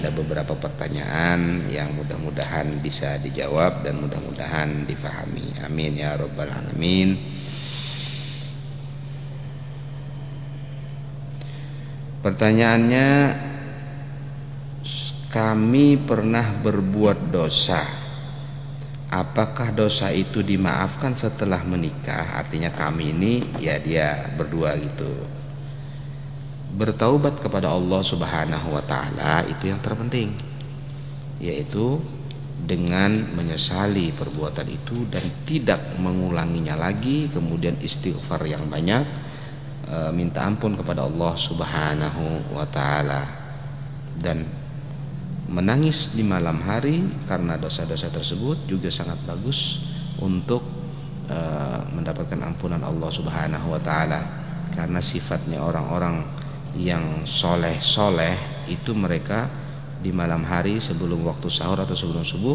ada beberapa pertanyaan yang mudah-mudahan bisa dijawab dan mudah-mudahan difahami. Amin ya rabbal alamin. Pertanyaannya, kami pernah berbuat dosa. Apakah dosa itu dimaafkan setelah menikah? Artinya kami ini ya dia berdua gitu. Bertaubat kepada Allah Subhanahu wa taala itu yang terpenting. Yaitu dengan menyesali perbuatan itu dan tidak mengulanginya lagi, kemudian istighfar yang banyak, minta ampun kepada Allah Subhanahu wa taala, dan menangis di malam hari karena dosa-dosa tersebut juga sangat bagus untuk mendapatkan ampunan Allah Subhanahu wa taala. Karena sifatnya orang-orang yang soleh itu mereka di malam hari sebelum waktu sahur atau sebelum subuh,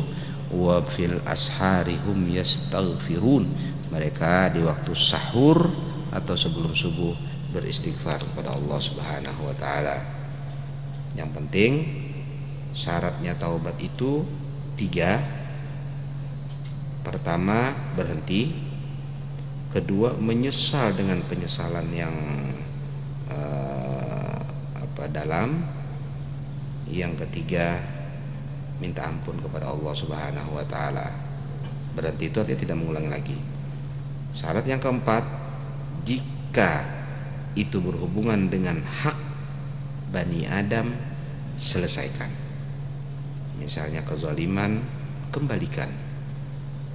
wa fil ashari hum yastaghfirun, mereka di waktu sahur atau sebelum subuh beristighfar kepada Allah Subhanahu wa taala. Yang penting syaratnya taubat itu 3. Pertama, berhenti. Kedua, menyesal dengan penyesalan yang dalam. Yang ketiga, minta ampun kepada Allah Subhanahu wa taala. Berhenti itu artinya tidak mengulangi lagi. Syarat yang keempat, jika itu berhubungan dengan hak Bani Adam, selesaikan. Misalnya kezaliman, kembalikan.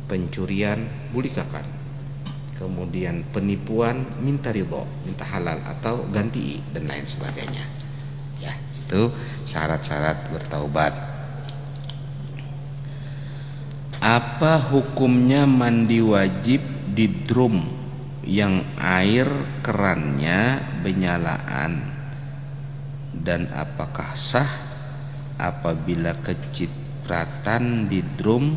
Pencurian, bulikakan. Kemudian penipuan, minta ridho, minta halal atau ganti dan lain sebagainya. Ya, itu syarat-syarat bertaubat. Apa hukumnya mandi wajib di drum yang air kerannya benyalaan, dan apakah sah apabila kecipratan di drum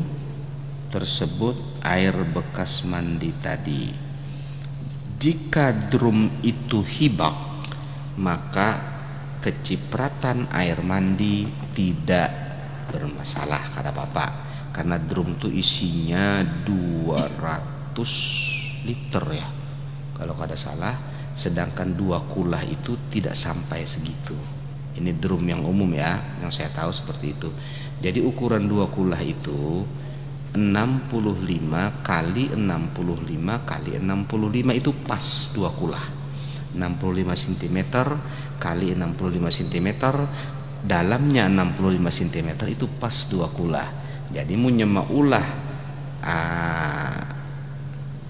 tersebut air bekas mandi tadi? Jika drum itu hibak, maka kecipratan air mandi tidak bermasalah, kata Bapak, karena drum itu isinya 200 liter ya kalau kada salah, sedangkan 2 kulah itu tidak sampai segitu. Ini drum yang umum ya, yang saya tahu seperti itu. Jadi ukuran 2 kulah itu 65 kali 65 kali 65 itu pas 2 kulah. 65 cm kali 65 cm, dalamnya 65 cm itu pas 2 kulah. Jadi menyema ulah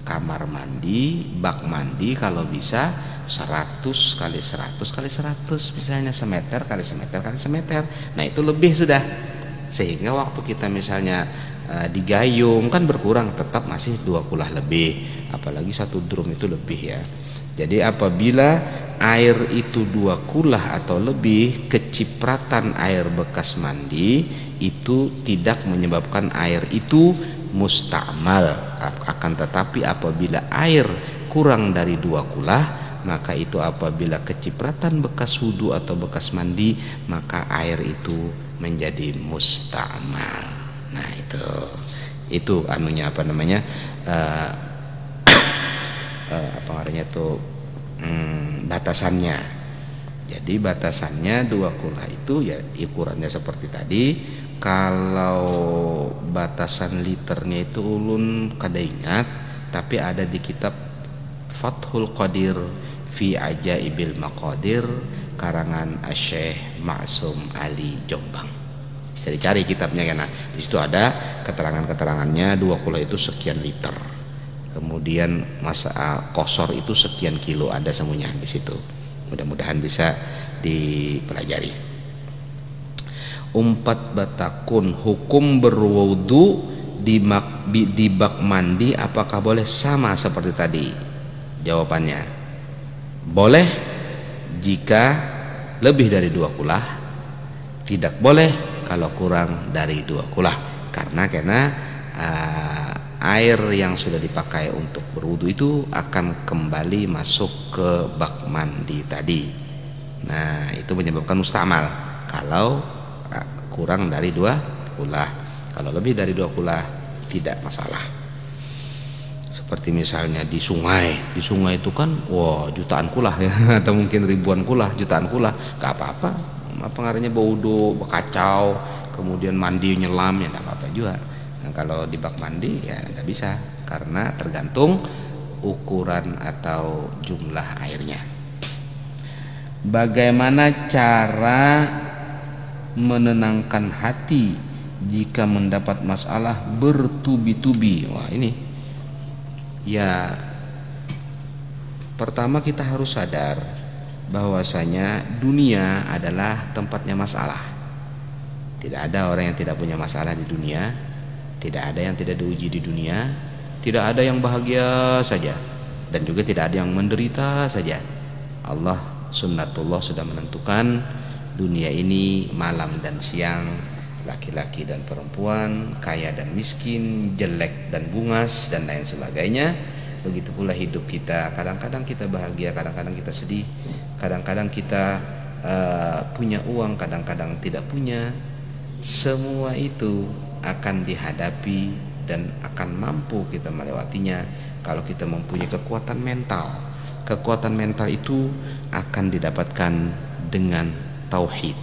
kamar mandi, bak mandi kalau bisa 100 kali 100 kali 100, misalnya semeter kali semeter kali semeter. Nah itu lebih sudah, sehingga waktu kita misalnya digayung kan berkurang, tetap masih 2 kulah lebih, apalagi 1 drum itu lebih ya. Jadi apabila air itu 2 kulah atau lebih, kecipratan air bekas mandi itu tidak menyebabkan air itu musta'mal. Akan tetapi apabila air kurang dari 2 kulah, maka itu apabila kecipratan bekas wudu atau bekas mandi, maka air itu menjadi musta'mal. Nah itu anunya apa namanya, apa namanya itu, batasannya. Jadi batasannya 2 kulah itu ya ukurannya seperti tadi. Kalau batasan liternya itu ulun kada ingat, tapi ada di kitab Fathul Qadir fi Ajaibil Maqadir karangan Syekh Ma'sum Ali Jombang. Bisa dicari kitabnya karena di situ ada keterangan-keterangannya. 2 kulah itu sekian liter. Kemudian masa kosor itu sekian kilo, ada semuanya di situ. Mudah-mudahan bisa dipelajari. 4 batakun, hukum berwudu di bak mandi apakah boleh? Sama seperti tadi. Jawabannya boleh jika lebih dari 2 kulah, tidak boleh kalau kurang dari 2 kulah. Karena air yang sudah dipakai untuk berwudu itu akan kembali masuk ke bak mandi tadi. Nah itu menyebabkan musta'mal kalau kurang dari 2 kulah. Kalau lebih dari 2 kulah tidak masalah. Seperti misalnya di sungai itu kan wah jutaan kulah ya atau mungkin ribuan kulah, jutaan kulah, gak apa-apa. Pengaruhnya berwudu, berkacau, kemudian mandi nyelam ya gak apa-apa juga. Nah, kalau di bak mandi ya tidak bisa karena tergantung ukuran atau jumlah airnya. Bagaimana cara menenangkan hati jika mendapat masalah bertubi-tubi? Wah, ini ya, pertama kita harus sadar bahwasanya dunia adalah tempatnya masalah. Tidak ada orang yang tidak punya masalah di dunia, tidak ada yang tidak diuji di dunia, tidak ada yang bahagia saja, dan juga tidak ada yang menderita saja. Allah sunnatullah sudah menentukan dunia ini malam dan siang, laki-laki dan perempuan, kaya dan miskin, jelek dan bungas, dan lain sebagainya. Begitu pula hidup kita, kadang-kadang kita bahagia, kadang-kadang kita sedih, kadang-kadang kita punya uang, kadang-kadang tidak punya. Semua itu akan dihadapi dan akan mampu kita melewatinya kalau kita mempunyai kekuatan mental. Kekuatan mental itu akan didapatkan dengan tauhid,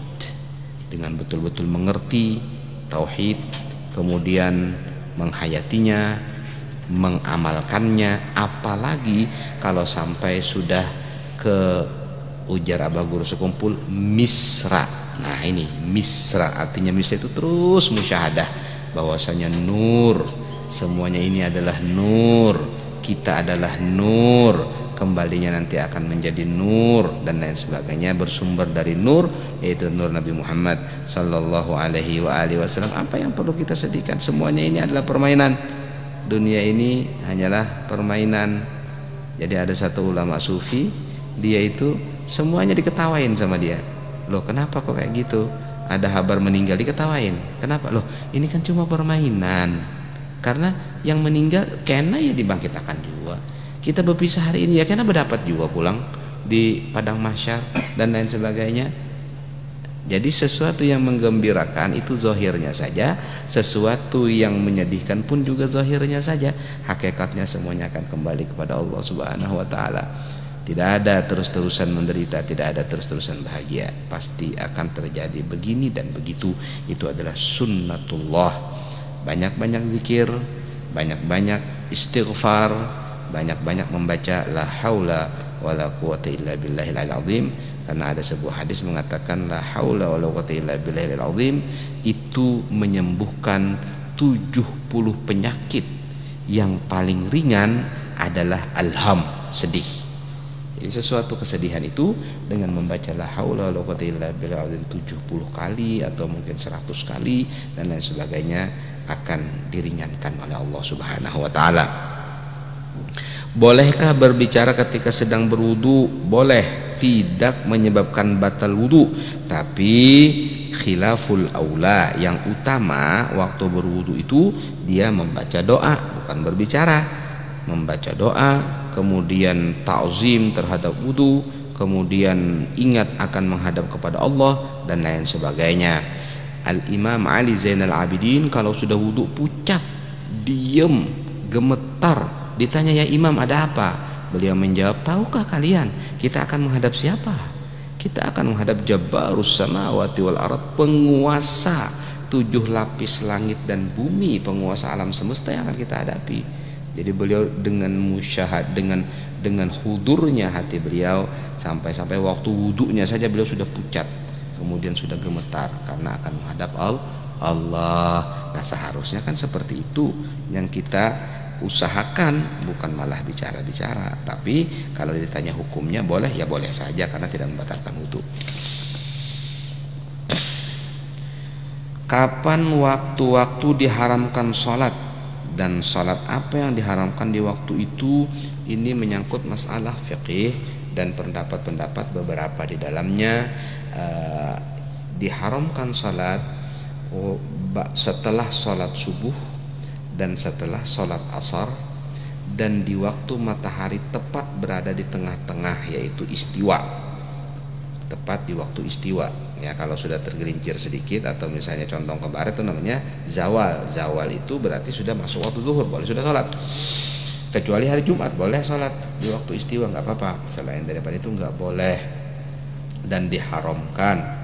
dengan betul-betul mengerti tauhid, kemudian menghayatinya, mengamalkannya. Apalagi kalau sampai sudah ke ujar Abah Guru Sekumpul misra. Nah ini misra, artinya misra itu terus musyahadah bahwasanya nur, semuanya ini adalah nur, kita adalah nur, kembalinya nanti akan menjadi nur, dan lain sebagainya, bersumber dari nur, yaitu nur Nabi Muhammad sallallahu alaihi wasallam. Apa yang perlu kita sedihkan? Semuanya ini adalah permainan. Dunia ini hanyalah permainan. Jadi ada satu ulama sufi, dia itu semuanya diketawain sama dia. Loh kenapa kok kayak gitu? Ada kabar meninggal diketawain. Kenapa? Loh ini kan cuma permainan. Karena yang meninggal kena ya dibangkitkan juga. Kita berpisah hari ini ya kena berdapat juga pulang di padang mahsyar dan lain sebagainya. Jadi sesuatu yang menggembirakan itu zahirnya saja, sesuatu yang menyedihkan pun juga zahirnya saja. Hakikatnya semuanya akan kembali kepada Allah Subhanahu wa taala. Tidak ada terus-terusan menderita, tidak ada terus-terusan bahagia. Pasti akan terjadi begini dan begitu. Itu adalah sunnatullah. Banyak-banyak zikir, banyak-banyak istighfar, banyak-banyak membaca la haula wala quwata illa billahil azim. Karena ada sebuah hadis mengatakan la haula wala quwata illa billahil azim itu menyembuhkan 70 penyakit. Yang paling ringan adalah alham, sedih. Jadi sesuatu kesedihan itu dengan membaca la haula wala quwata illa billahil azim 70 kali atau mungkin 100 kali dan lain sebagainya akan diringankan oleh Allah Subhanahu wa taala. Bolehkah berbicara ketika sedang berwudu? Boleh, tidak menyebabkan batal wudu, tapi khilaful aula, yang utama waktu berwudu itu dia membaca doa, bukan berbicara. Membaca doa, kemudian ta'zim terhadap wudu, kemudian ingat akan menghadap kepada Allah dan lain sebagainya. Al-Imam Ali Zainal Abidin kalau sudah wudu pucat, diem, gemetar. Ditanya, ya Imam ada apa? Beliau menjawab, tahukah kalian kita akan menghadap siapa? Kita akan menghadap Jabbarus samawati wal ard, penguasa 7 lapis langit dan bumi, penguasa alam semesta yang akan kita hadapi. Jadi beliau dengan musyahad, dengan hudurnya hati beliau, sampai waktu wudunya saja beliau sudah pucat, kemudian sudah gemetar karena akan menghadap Allah. Nah seharusnya kan seperti itu yang kita usahakan, bukan malah bicara-bicara. Tapi kalau ditanya hukumnya boleh, ya boleh saja karena tidak membatalkan wudu. Kapan waktu-waktu diharamkan sholat dan sholat apa yang diharamkan di waktu itu? Ini menyangkut masalah fiqih dan pendapat-pendapat beberapa di dalamnya. Diharamkan sholat setelah sholat subuh dan setelah sholat asar, dan di waktu matahari tepat berada di tengah-tengah, yaitu istiwa. tepat di waktu istiwa. Ya, kalau sudah tergelincir sedikit atau misalnya condong ke barat itu namanya zawal. Zawal itu berarti sudah masuk waktu zuhur, boleh sudah sholat. Kecuali hari Jumat boleh sholat di waktu istiwa, nggak apa-apa. Selain daripada itu nggak boleh dan diharamkan.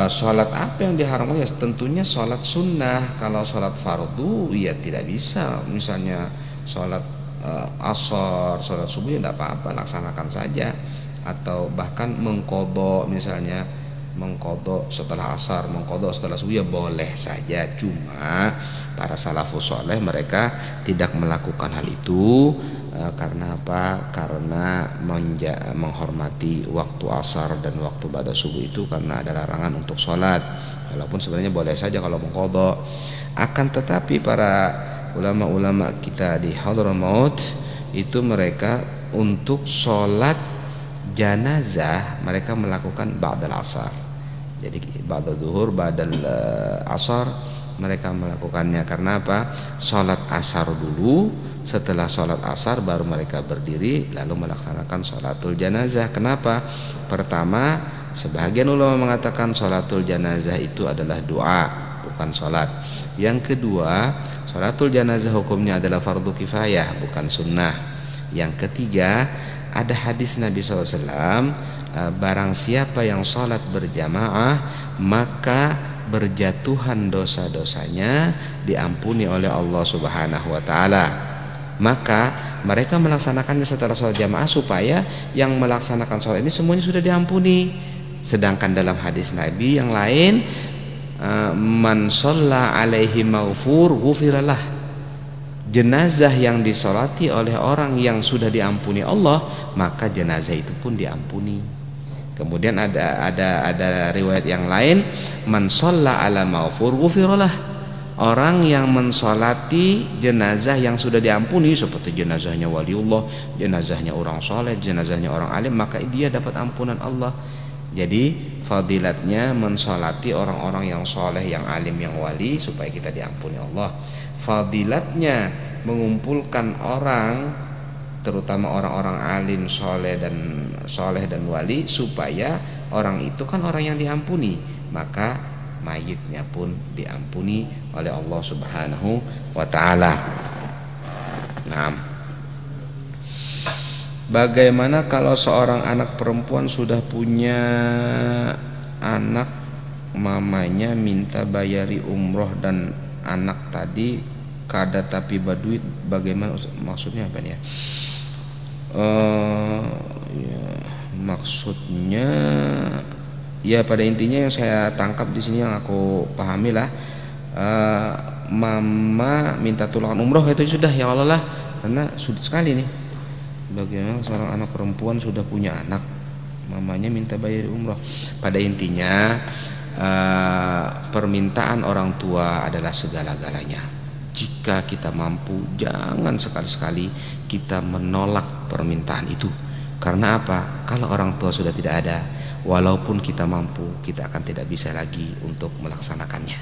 Sholat apa yang diharamkan? Ya tentunya sholat sunnah. Kalau sholat fardu ya tidak bisa. Misalnya sholat asar, sholat subuh ya tidak apa-apa, laksanakan saja. Atau bahkan mengqadha, misalnya mengqadha setelah asar, mengqadha setelah subuh ya boleh saja. Cuma para salafus soleh mereka tidak melakukan hal itu. Karena apa? Karena menghormati waktu asar dan waktu ba'da subuh itu karena ada larangan untuk sholat. Walaupun sebenarnya boleh saja kalau mengqadha. Akan tetapi para ulama-ulama kita di Hadramaut itu mereka untuk sholat janazah mereka melakukan ba'dal asar. Jadi ba'da zuhur, ba'dal asar mereka melakukannya. Karena apa? Sholat asar dulu, setelah sholat asar baru mereka berdiri lalu melaksanakan sholatul janazah. Kenapa? Pertama, sebagian ulama mengatakan sholatul janazah itu adalah doa, bukan sholat. Yang kedua, sholatul janazah hukumnya adalah fardu kifayah, bukan sunnah. Yang ketiga, ada hadis Nabi SAW, barang siapa yang sholat berjamaah maka berjatuhan dosa-dosanya diampuni oleh Allah Subhanahu wa ta'ala. Maka mereka melaksanakannya setelah sholat jamaah supaya yang melaksanakan sholat ini semuanya sudah diampuni. Sedangkan dalam hadis Nabi yang lain, man shalla alaihi maghfur ghufiralah, jenazah yang disolati oleh orang yang sudah diampuni Allah maka jenazah itu pun diampuni. Kemudian ada riwayat yang lain, man shalla ala maghfur ghufiralah, orang yang mensolati jenazah yang sudah diampuni seperti jenazahnya waliullah, jenazahnya orang soleh, jenazahnya orang alim, maka dia dapat ampunan Allah. Jadi fadilatnya mensolati orang-orang yang soleh, yang alim, yang wali supaya kita diampuni Allah. Fadilatnya mengumpulkan orang, terutama orang-orang alim, soleh dan wali, supaya orang itu kan orang yang diampuni, maka mayitnya pun diampuni oleh Allah Subhanahu wa ta'ala. Nah, bagaimana kalau seorang anak perempuan sudah punya anak, mamanya minta bayari umroh dan anak tadi kada tapi baduit, bagaimana maksudnya apa ya? Ya, maksudnya ya pada intinya yang saya tangkap di sini, yang aku pahami lah, mama minta tulangan umroh itu sudah ya Allah lah, karena sulit sekali nih. Bagaimana seorang anak perempuan sudah punya anak, mamanya minta bayar umroh. Pada intinya permintaan orang tua adalah segala-galanya. Jika kita mampu, jangan sekali-sekali kita menolak permintaan itu. Karena apa? Kalau orang tua sudah tidak ada, walaupun kita mampu, kita akan tidak bisa lagi untuk melaksanakannya.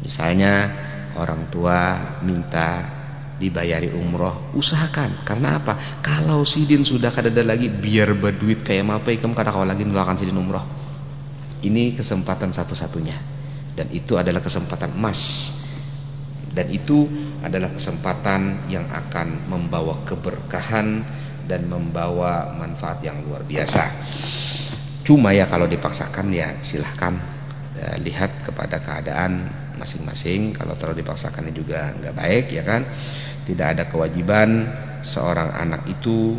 Misalnya orang tua minta dibayari umroh, usahakan. Karena apa? Kalau sidin sudah kadada lagi, biar berduit kayak apa ikam kada kau lagi nulakan sidin umroh. Ini kesempatan satu-satunya, dan itu adalah kesempatan emas. Dan itu adalah kesempatan yang akan membawa keberkahan dan membawa manfaat yang luar biasa. Cuma ya kalau dipaksakan ya silahkan, lihat kepada keadaan masing-masing. Kalau terlalu dipaksakannya juga nggak baik, ya kan. Tidak ada kewajiban seorang anak itu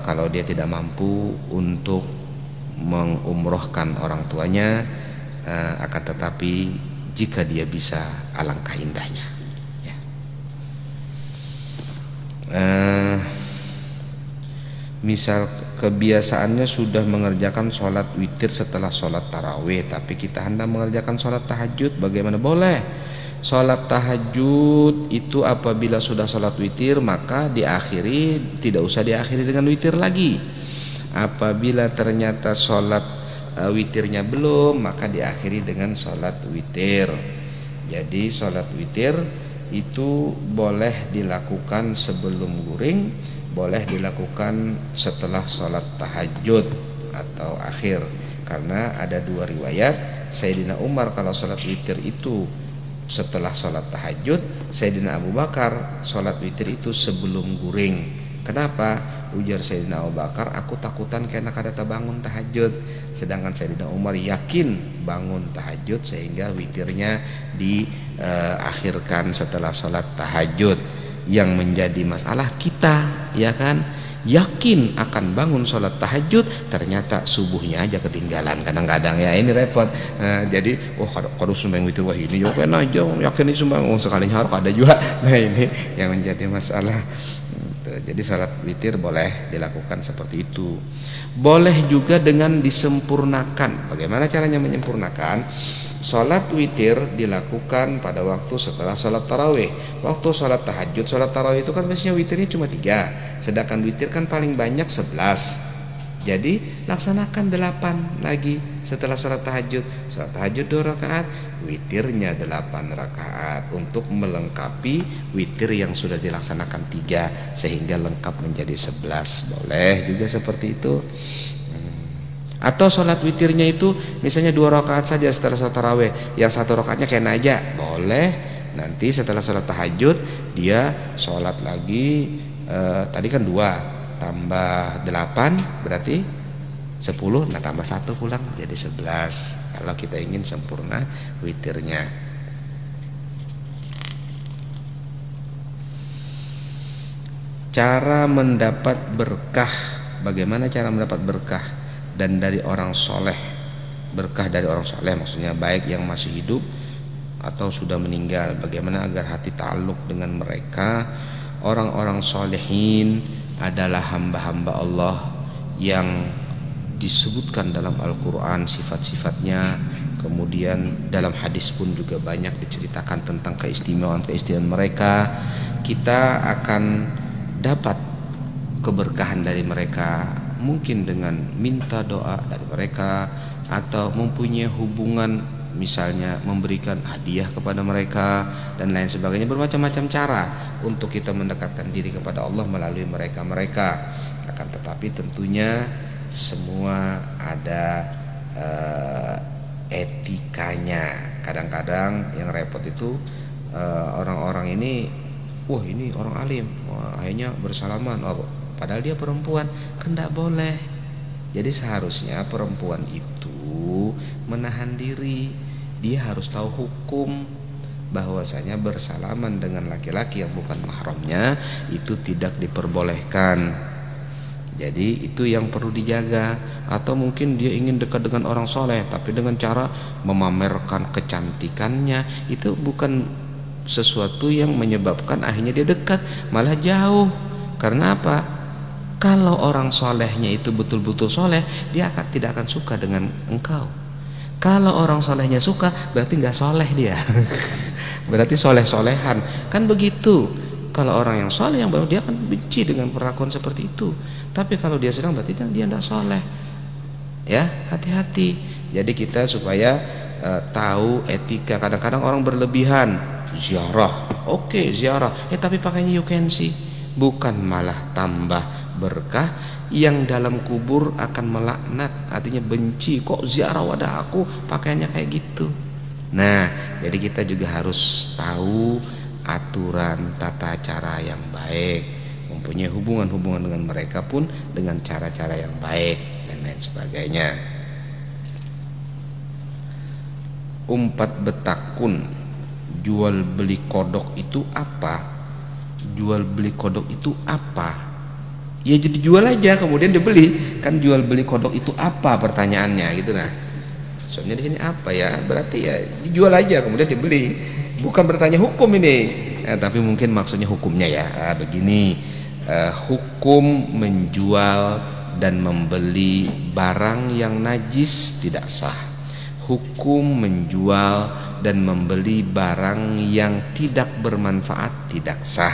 kalau dia tidak mampu untuk mengumrohkan orang tuanya, akan tetapi jika dia bisa, alangkah indahnya ya. Misal kebiasaannya sudah mengerjakan sholat witir setelah sholat tarawih, tapi kita hendak mengerjakan sholat tahajud, bagaimana? Boleh. Sholat tahajud itu apabila sudah sholat witir maka diakhiri, tidak usah diakhiri dengan witir lagi. Apabila ternyata sholat witirnya belum, maka diakhiri dengan sholat witir. Jadi sholat witir itu boleh dilakukan sebelum guring, boleh dilakukan setelah sholat tahajud, atau akhir. Karena ada dua riwayat, Sayyidina Umar kalau sholat witir itu setelah sholat tahajud, Sayyidina Abu Bakar sholat witir itu sebelum guring. Kenapa? Ujar Sayyidina Abu Bakar, aku takutan karena kada bangun tahajud. Sedangkan Sayyidina Umar yakin bangun tahajud sehingga witirnya diakhirkan setelah sholat tahajud. Yang menjadi masalah kita, ya kan, yakin akan bangun sholat tahajud, ternyata subuhnya aja ketinggalan kadang-kadang, ya ini repot. Jadi kalau sumbang witir wah ini kan aja yakin ini sumbang sekalinya harus ada juga. Nah ini yang menjadi masalah. Jadi salat witir boleh dilakukan seperti itu. Boleh juga dengan disempurnakan. Bagaimana caranya menyempurnakan? Salat witir dilakukan pada waktu setelah salat tarawih. Waktu salat tahajud, salat tarawih itu kan biasanya witirnya cuma 3, sedangkan witir kan paling banyak 11. Jadi laksanakan 8 lagi setelah salat tahajud. Salat tahajud 2 rakaat, witirnya 8 rakaat untuk melengkapi witir yang sudah dilaksanakan 3 sehingga lengkap menjadi 11. Boleh juga seperti itu. Atau sholat witirnya itu misalnya 2 rakaat saja setelah sholat tarawih, yang 1 rakaatnya kena aja, boleh. Nanti setelah sholat tahajud dia sholat lagi, tadi kan 2 tambah 8 berarti 10, nah tambah 1 pulang jadi 11 kalau kita ingin sempurna witirnya. Cara mendapat berkah, bagaimana cara mendapat berkah dan dari orang soleh? Berkah dari orang soleh maksudnya baik yang masih hidup atau sudah meninggal. Bagaimana agar hati ta'alluq dengan mereka? Orang-orang solehin adalah hamba-hamba Allah yang disebutkan dalam Al-Quran sifat-sifatnya. Kemudian dalam hadis pun juga banyak diceritakan tentang keistimewaan-keistimewaan mereka. Kita akan dapat keberkahan dari mereka, mungkin dengan minta doa dari mereka atau mempunyai hubungan, misalnya memberikan hadiah kepada mereka dan lain sebagainya. Bermacam-macam cara untuk kita mendekatkan diri kepada Allah melalui mereka-mereka. Akan tetapi tentunya semua ada etikanya. Kadang-kadang yang repot itu orang-orang ini, wah ini orang alim, wah, akhirnya bersalaman, padahal dia perempuan, kan tidak boleh. Jadi seharusnya perempuan itu menahan diri. Dia harus tahu hukum bahwasanya bersalaman dengan laki-laki yang bukan mahramnya itu tidak diperbolehkan. Jadi itu yang perlu dijaga. Atau mungkin dia ingin dekat dengan orang soleh tapi dengan cara memamerkan kecantikannya, itu bukan sesuatu yang menyebabkan akhirnya dia dekat, malah jauh. Karena apa? Kalau orang solehnya itu betul-betul soleh, dia tidak akan suka dengan engkau. Kalau orang solehnya suka, berarti nggak soleh dia. Berarti soleh-solehan. Kan begitu. Kalau orang yang soleh yang baru, dia akan benci dengan perlakuan seperti itu. Tapi kalau dia sedang, berarti dia tidak soleh. Ya, hati-hati. Jadi kita supaya tahu etika. Kadang-kadang orang berlebihan. Ziarah, oke, ziarah. Tapi pakainya you can see. Bukan malah tambah berkah. Yang dalam kubur akan melaknat, artinya benci. Kok ziarah wadah aku pakaiannya kayak gitu. Nah, jadi kita juga harus tahu aturan tata cara yang baik, mempunyai hubungan-hubungan dengan mereka pun dengan cara-cara yang baik dan lain sebagainya. Umpat betakun, jual beli kodok itu apa? Jual beli kodok itu apa? Ya jadi jual aja kemudian dibeli. Kan jual beli kodok itu apa pertanyaannya gitu. Nah, soalnya di sini apa ya? Berarti ya dijual aja kemudian dibeli. Bukan bertanya hukum ini. Tapi mungkin maksudnya hukumnya ya. Begini, hukum menjual dan membeli barang yang najis tidak sah. Hukum menjual dan membeli barang yang tidak bermanfaat tidak sah.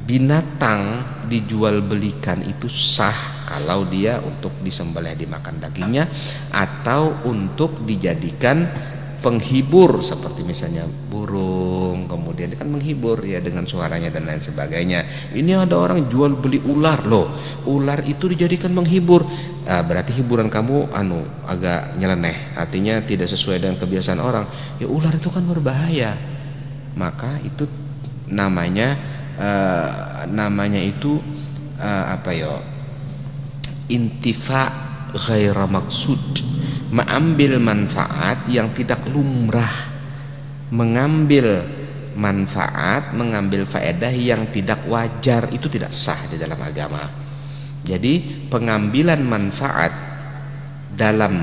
Binatang dijual belikan itu sah kalau dia untuk disembelih dimakan dagingnya atau untuk dijadikan penghibur seperti misalnya burung, kemudian kan menghibur ya dengan suaranya dan lain sebagainya. Ini ada orang jual beli ular loh, ular itu dijadikan menghibur. Berarti hiburan kamu agak nyeleneh, artinya tidak sesuai dengan kebiasaan orang. Ya ular itu kan berbahaya, maka itu namanya itu apa ya, intifa ghaira maksud, mengambil manfaat yang tidak lumrah, mengambil manfaat, mengambil faedah yang tidak wajar, itu tidak sah di dalam agama. Jadi pengambilan manfaat dalam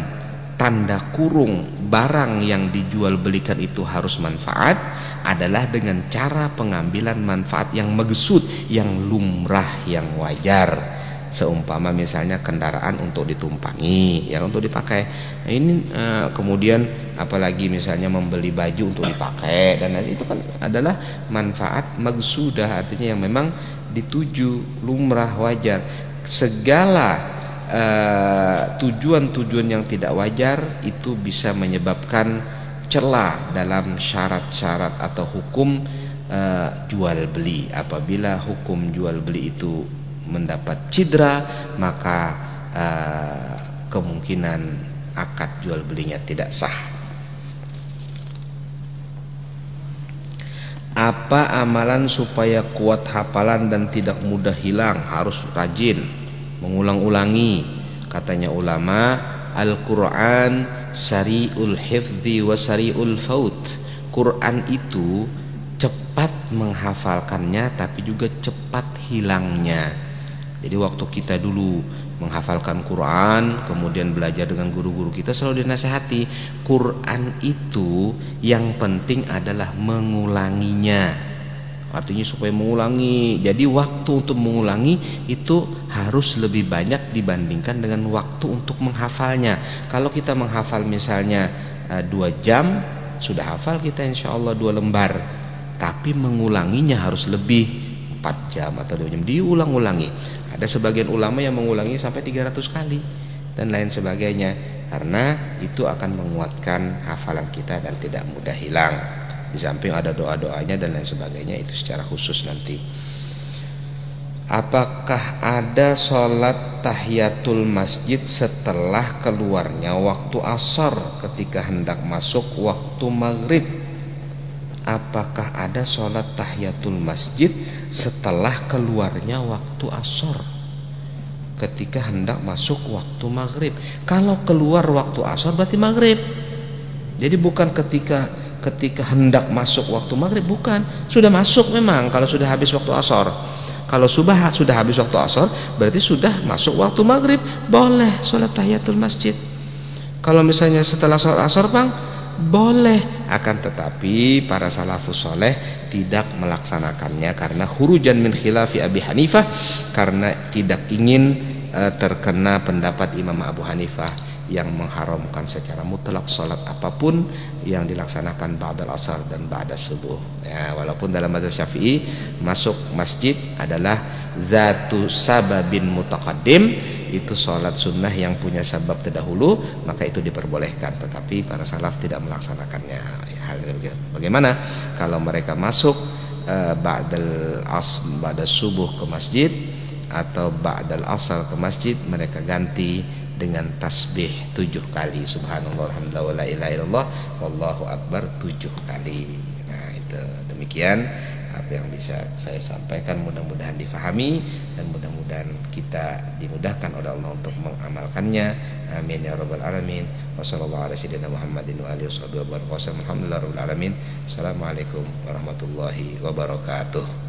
tanda kurung barang yang dijual belikan itu harus manfaat adalah dengan cara pengambilan manfaat yang maksud, yang lumrah, yang wajar. Seumpama misalnya kendaraan untuk ditumpangi, ya untuk dipakai. Nah, ini kemudian apalagi misalnya membeli baju untuk dipakai, dan itu kan adalah manfaat magsudah, artinya yang memang dituju, lumrah, wajar. Segala tujuan-tujuan yang tidak wajar itu bisa menyebabkan celah dalam syarat-syarat atau hukum jual beli. Apabila hukum jual beli itu mendapat cedera, maka kemungkinan akad jual belinya tidak sah. Apa amalan supaya kuat hafalan dan tidak mudah hilang? Harus rajin mengulang-ulangi. Katanya ulama, Al-Quran sari'ul hifdzi wa sari'ul faut. Quran itu cepat menghafalkannya tapi juga cepat hilangnya. Jadi waktu kita dulu menghafalkan Quran, kemudian belajar dengan guru-guru kita, selalu dinasihati, Quran itu yang penting adalah mengulanginya. Artinya supaya mengulangi. Jadi waktu untuk mengulangi itu harus lebih banyak dibandingkan dengan waktu untuk menghafalnya. Kalau kita menghafal misalnya 2 jam, sudah hafal kita insya Allah 2 lembar. Tapi mengulanginya harus lebih, 4 jam atau 2 jam, diulang-ulangi. Ada sebagian ulama yang mengulangi sampai 300 kali dan lain sebagainya, karena itu akan menguatkan hafalan kita dan tidak mudah hilang. Di samping ada doa-doanya dan lain sebagainya, itu secara khusus nanti. Apakah ada sholat tahiyatul masjid setelah keluarnya waktu asar ketika hendak masuk waktu maghrib? Apakah ada sholat tahiyatul masjid setelah keluarnya waktu asar ketika hendak masuk waktu maghrib? Kalau keluar waktu asar berarti maghrib. Jadi bukan ketika hendak masuk waktu maghrib, bukan, sudah masuk memang. Kalau sudah habis waktu asar, kalau sudah habis waktu asar berarti sudah masuk waktu maghrib, boleh sholat tahiyatul masjid. Kalau misalnya setelah sholat asar bang, boleh, akan tetapi para salafus soleh tidak melaksanakannya karena khurujan min khilafi Abi Hanifah, karena tidak ingin terkena pendapat Imam Abu Hanifah yang mengharamkan secara mutlak salat apapun yang dilaksanakan ba'dal asar dan ba'da subuh. Ya, walaupun dalam mazhab Syafi'i masuk masjid adalah zatu sababin mutaqaddim, itu sholat sunnah yang punya sebab terdahulu, maka itu diperbolehkan. Tetapi para salaf tidak melaksanakannya. Hal bagaimana kalau mereka masuk ba'da subuh ke masjid atau ba'dal asar ke masjid, mereka ganti dengan tasbih 7 kali, subhanallah alhamdulillah wa la ilaha illallah wallahu akbar 7 kali. Nah, itu demikian apa yang bisa saya sampaikan, mudah-mudahan difahami dan mudah-mudahan kita dimudahkan oleh Allah untuk mengamalkannya. Amin ya rabbal alamin. Wassallallahu ala sayyidina Muhammadin wa alihi wasallam. Alhamdulillah rabbil alamin. Assalamualaikum warahmatullahi wabarakatuh.